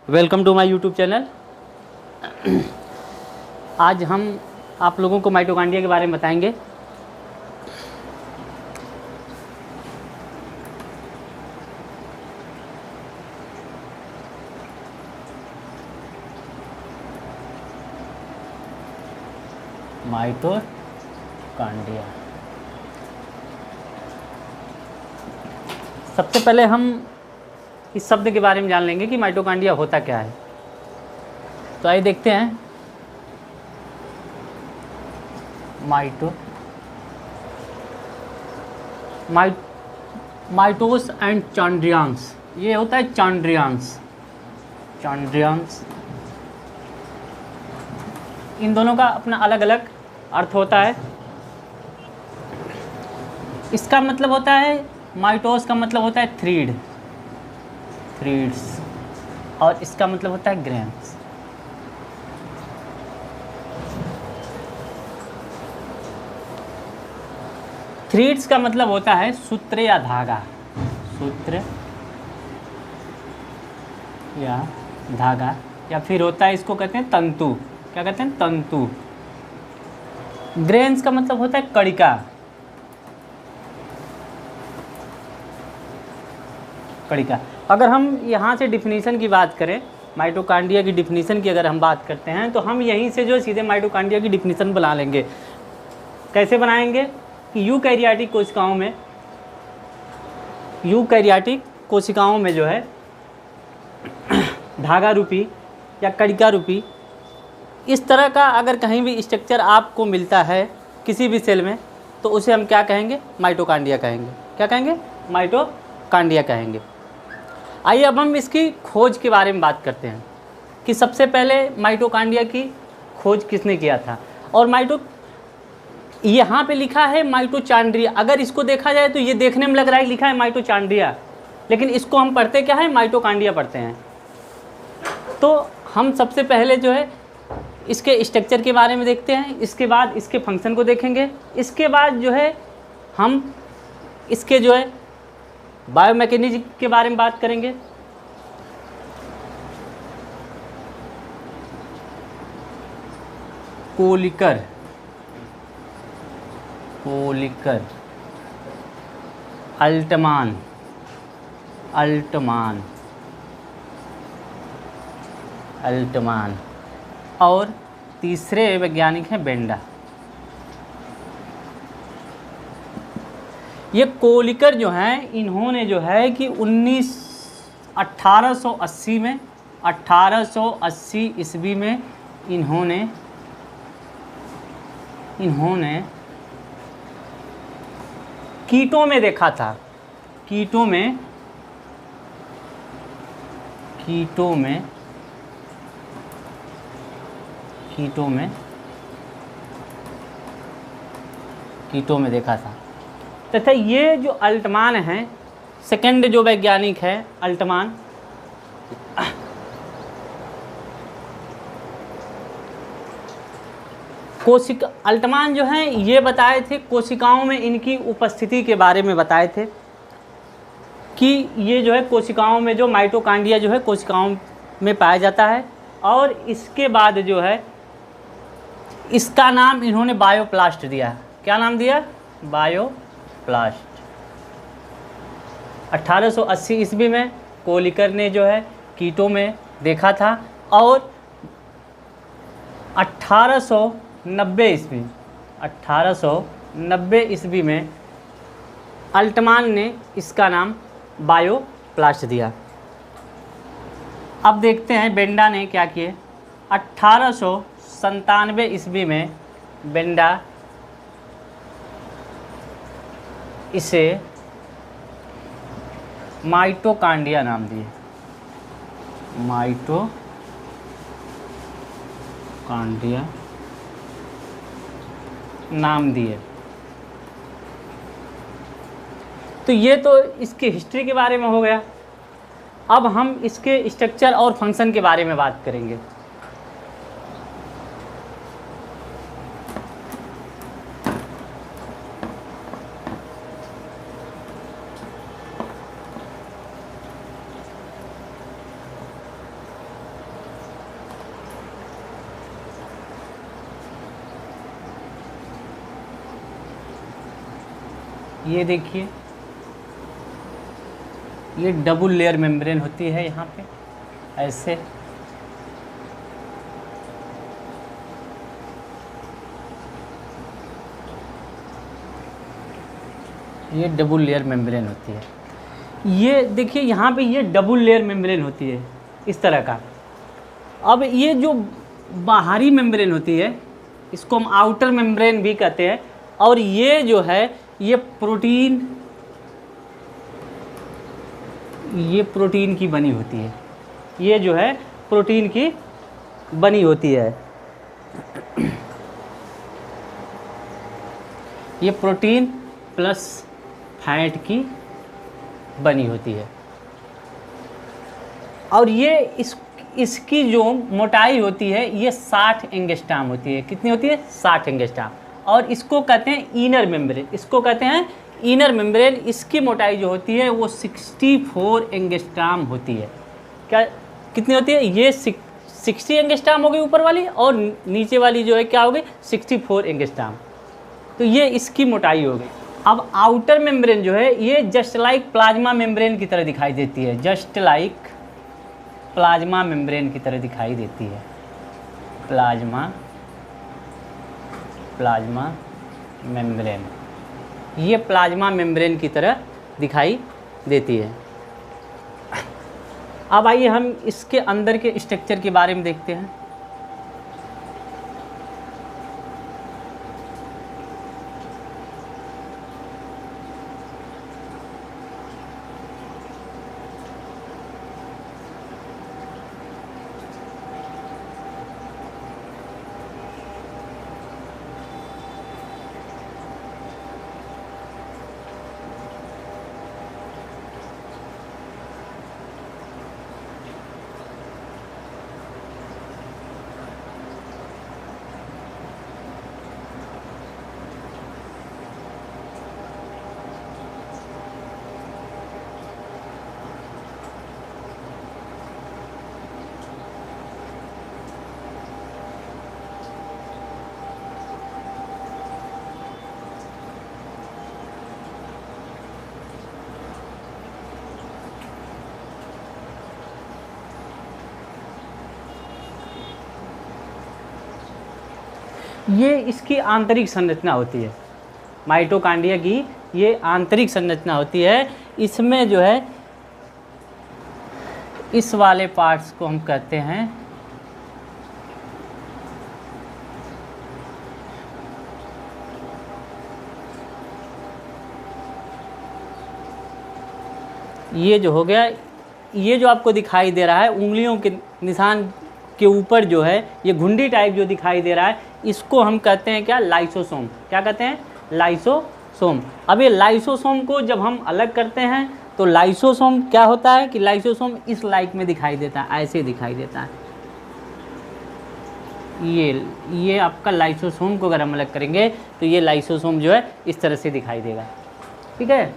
Welcome to my YouTube channel. आज हम आप लोगों को माइटोकॉन्ड्रिया के बारे में बताएंगे। माइटोकॉन्ड्रिया, सबसे पहले हम इस शब्द के बारे में जान लेंगे कि माइटोकॉन्ड्रिया होता क्या है। तो आइए देखते हैं। माइटोस एंड चॉन्ड्रियांस, ये होता है चॉन्ड्रियांस। इन दोनों का अपना अलग अलग अर्थ होता है। इसका मतलब होता है, माइटोस का मतलब होता है थ्रीड्स, और इसका मतलब होता है ग्रेन्स। थ्रीड्स का मतलब होता है सूत्र या धागा, या फिर होता है, इसको कहते हैं तंतु। क्या कहते हैं? तंतु। ग्रेन्स का मतलब होता है कणिका। अगर हम यहाँ से डिफिनीशन की बात करें, माइटोकॉन्ड्रिया की डिफिनीशन की अगर हम बात करते हैं, तो हम यहीं से जो सीधे माइटोकॉन्ड्रिया की डिफिनीशन बना लेंगे। कैसे बनाएंगे कि यूकैरियोटिक कोशिकाओं में जो है धागा रूपी या कणिका रूपी इस तरह का अगर कहीं भी स्ट्रक्चर आपको मिलता है किसी भी सेल में, तो उसे हम क्या कहेंगे? माइटोकॉन्ड्रिया कहेंगे। क्या कहेंगे? माइटोकॉन्ड्रिया कहेंगे। आइए अब हम इसकी खोज के बारे में बात करते हैं कि सबसे पहले माइटोकॉन्ड्रिया की खोज किसने किया था। और यहाँ पे लिखा है माइटोचॉन्ड्रिया। अगर इसको देखा जाए तो ये देखने में लग रहा है लिखा है माइटोचॉन्ड्रिया, लेकिन इसको हम पढ़ते क्या है? माइटोकॉन्ड्रिया पढ़ते हैं। तो हम सबसे पहले जो है इसके स्ट्रक्चर के बारे में देखते हैं, इसके बाद इसके फंक्शन को देखेंगे, इसके बाद जो है हम इसके जो है बायोमैकेनिज्म के बारे में बात करेंगे। कोलिकर, अल्टमान, और तीसरे वैज्ञानिक हैं बेंडा। ये कोलिकर जो हैं, इन्होंने जो है कि 1880 ईस्वी में इन्होंने कीटों में देखा था। कीटों में देखा था। तथा ये जो अल्टमान हैं, सेकंड जो वैज्ञानिक है अल्टमान, अल्टमान जो हैं ये बताए थे, कोशिकाओं में इनकी उपस्थिति के बारे में बताए थे कि ये जो है कोशिकाओं में जो माइटोकॉन्ड्रिया जो है कोशिकाओं में पाया जाता है। और इसके बाद जो है इसका नाम इन्होंने बायोप्लास्ट दिया। क्या नाम दिया? बायोप्लास्ट। 1880 ईस्वी में कोलिकर ने जो है कीटों में देखा था, और 1890 ईस्वी में अल्टमान ने इसका नाम बायोप्लास्ट दिया। अब देखते हैं बेंडा ने क्या किए। 1897 ईस्वी में बेंडा इसे माइटोकॉन्ड्रिया नाम दिए। माइटोकॉन्ड्रिया नाम दिए। तो ये तो इसकी हिस्ट्री के बारे में हो गया। अब हम इसके स्ट्रक्चर और फंक्शन के बारे में बात करेंगे। ये देखिए, ये डबल लेयर मेम्ब्रेन होती है यहाँ पे ऐसे। ये डबल लेयर मेम्ब्रेन होती है। ये देखिए यहाँ पे ये डबल लेयर मेम्ब्रेन होती है इस तरह का। अब ये जो बाहरी मेम्ब्रेन होती है इसको हम आउटर मेम्ब्रेन भी कहते हैं। और ये जो है ये प्रोटीन की बनी होती है। ये जो है प्रोटीन की बनी होती है। ये प्रोटीन प्लस फैट की बनी होती है। और ये इसकी जो मोटाई होती है ये 60 एंगस्ट्रॉम होती है। कितनी होती है? 60 एंगस्ट्रॉम। और इसको कहते हैं इनर मेम्ब्रेन। इसको कहते हैं इनर मेम्ब्रेन। इसकी मोटाई जो होती है वो 64 एंगस्ट्रॉम होती है। क्या कितनी होती है? ये 60 एंगस्ट्रॉम हो गई ऊपर वाली, और नीचे वाली जो है क्या हो गई? 64 एंगस्ट्रॉम। तो ये इसकी मोटाई हो गई। अब आउटर मेम्ब्रेन जो है ये जस्ट लाइक प्लाज्मा मेम्ब्रेन की तरह दिखाई देती है। जस्ट लाइक प्लाज्मा मेम्ब्रेन की तरह दिखाई देती है। प्लाज्मा मेम्ब्रेन, ये प्लाज्मा मेम्ब्रेन की तरह दिखाई देती है। अब आइए हम इसके अंदर के स्ट्रक्चर के बारे में देखते हैं। ये इसकी आंतरिक संरचना होती है। माइटोकांड्रिया की ये आंतरिक संरचना होती है। इसमें जो है इस वाले पार्ट्स को हम कहते हैं ये जो हो गया, ये जो आपको दिखाई दे रहा है उंगलियों के निशान के ऊपर जो है ये घुंडी टाइप जो दिखाई दे रहा है, इसको हम कहते हैं क्या? लाइसोसोम। क्या कहते हैं? लाइसोसोम। अब ये लाइसोसोम को जब हम अलग करते हैं तो लाइसोसोम क्या होता है कि लाइसोसोम इस लाइक में दिखाई देता है, ऐसे दिखाई देता है। ये आपका लाइसोसोम को अगर हम अलग करेंगे तो ये लाइसोसोम जो है इस तरह से दिखाई देगा। ठीक है।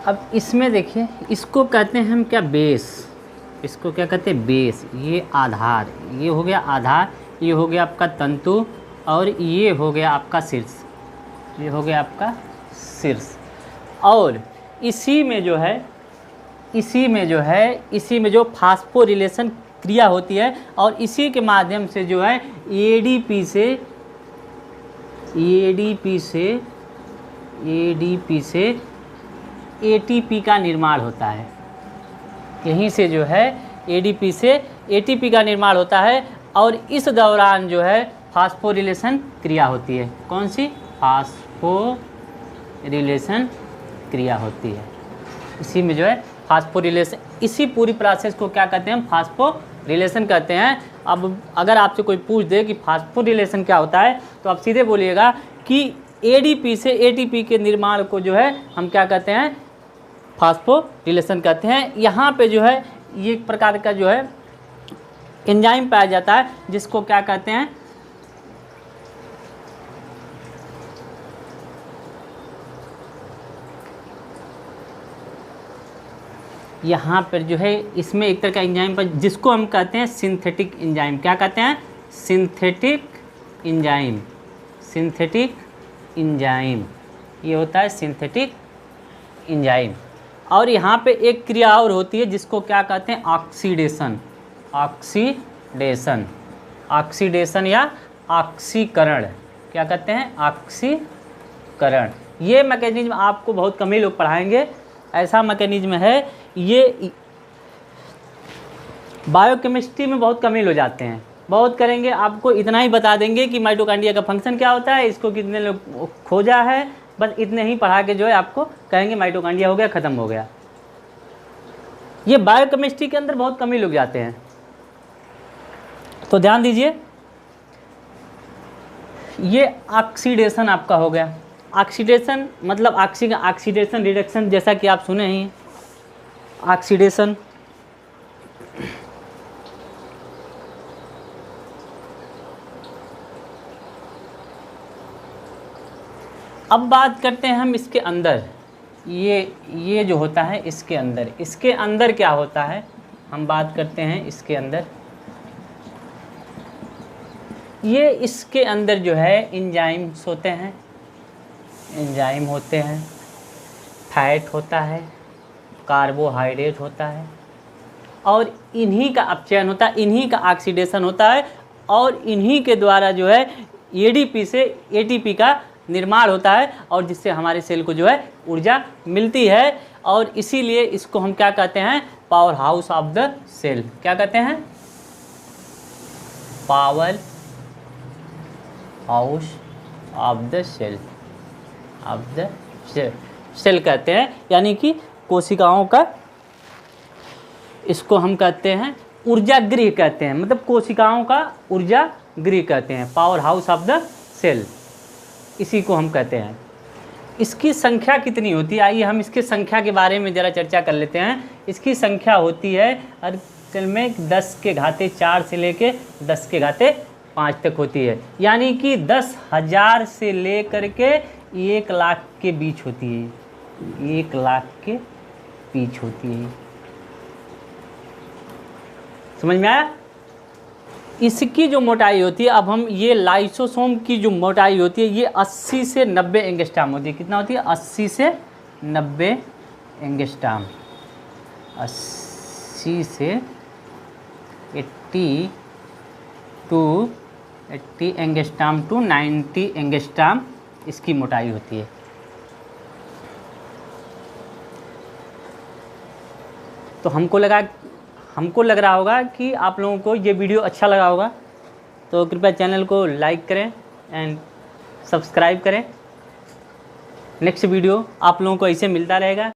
अब इसमें देखिए, इसको कहते हैं हम क्या? बेस। इसको क्या कहते हैं? बेस। ये आधार, ये हो गया आधार, ये हो गया आपका तंतु, और ये हो गया आपका शीर्ष। ये हो गया आपका शीर्ष। और इसी में जो फास्फोरिलेशन क्रिया होती है, और इसी के माध्यम से जो है एडीपी से एटीपी का निर्माण होता है। यहीं से जो है एडीपी से एटीपी का निर्माण होता है। और इस दौरान जो है फास्फोरिलेशन क्रिया होती है। कौन सी? फास्फोरिलेशन क्रिया होती है। इसी में जो है फास्फोरिलेशन, इसी पूरी प्रोसेस को क्या कहते हैं? हम फास्फोरिलेशन कहते हैं। अब अगर आपसे कोई पूछ दे कि फास्फोरिलेशन क्या होता है तो आप सीधे बोलिएगा कि एडीपी से एटीपी के निर्माण को जो है हम क्या कहते हैं? फास्फोरिलेशन कहते हैं। यहाँ पे जो है ये एक प्रकार का जो है एंजाइम पाया जाता है जिसको क्या कहते हैं? यहाँ पर जो है इसमें एक तरह का एंजाइम पर जिसको हम कहते हैं सिंथेटिक एंजाइम। क्या कहते हैं? Synthetic enzyme. Synthetic enzyme. ये होता है सिंथेटिक एंजाइम। और यहाँ पे एक क्रिया और होती है जिसको क्या कहते हैं, ऑक्सीडेशन। ऑक्सीडेशन, ऑक्सीडेशन या ऑक्सीकरण, क्या कहते हैं, ऑक्सीकरण। ये मैकेनिज्म आपको बहुत कम ही लोग पढ़ाएंगे, ऐसा मैकेनिज्म है ये बायोकेमिस्ट्री में बहुत कम ही लोग जाते हैं, बहुत करेंगे। आपको इतना ही बता देंगे कि माइटोकॉन्ड्रिया का फंक्शन क्या होता है, इसको कितने लोग खोजा है, बस इतने ही पढ़ा के जो है आपको कहेंगे माइटोकॉन्ड्रिया हो गया, ख़त्म हो गया। ये बायोकेमिस्ट्री के अंदर बहुत कम ही लोग जाते हैं, तो ध्यान दीजिए। ये ऑक्सीडेशन आपका हो गया। ऑक्सीडेशन मतलब ऑक्सीडेशन रिडक्शन, जैसा कि आप सुने ही ऑक्सीडेशन। अब बात करते हैं हम इसके अंदर, ये जो होता है इसके अंदर क्या होता है, हम बात करते हैं इसके अंदर। ये इसके अंदर जो है एंजाइम्स होते हैं, एंजाइम होते हैं, फैट होता है, कार्बोहाइड्रेट होता है, और इन्हीं का अपचयन होता है, इन्हीं का ऑक्सीडेशन होता है, और इन्हीं के द्वारा जो है एडीपी से एटीपी का निर्माण होता है, और जिससे हमारे सेल को जो है ऊर्जा मिलती है। और इसीलिए इसको हम क्या कहते हैं, power house of the cell. क्या कहते हैं, power house of the cell, of the cell कहते हैं, यानी कि कोशिकाओं का, इसको हम कहते हैं ऊर्जा गृह कहते हैं, मतलब कोशिकाओं का ऊर्जा गृह कहते हैं, power house of the cell, इसी को हम कहते हैं। इसकी संख्या कितनी होती है, आइए हम इसकी संख्या के बारे में ज़रा चर्चा कर लेते हैं। इसकी संख्या होती है हर सेल में 10⁴ से लेके 10⁵ तक होती है, यानी कि 10,000 से लेकर के 1,00,000 के बीच होती है, 1,00,000 के बीच होती है। समझ में आया? इसकी जो मोटाई होती है, अब हम ये लाइसोसोम की जो मोटाई होती है ये 80 से 90 एंगस्ट्राम होती है। कितना होती है, 80 से 90 एंगस्ट्राम, 80 से 80 एंगस्ट्राम टू 90 एंगस्ट्राम इसकी मोटाई होती है। तो हमको लग रहा होगा कि आप लोगों को ये वीडियो अच्छा लगा होगा, तो कृपया चैनल को लाइक करें एंड सब्सक्राइब करें। नेक्स्ट वीडियो आप लोगों को ऐसे मिलता रहेगा।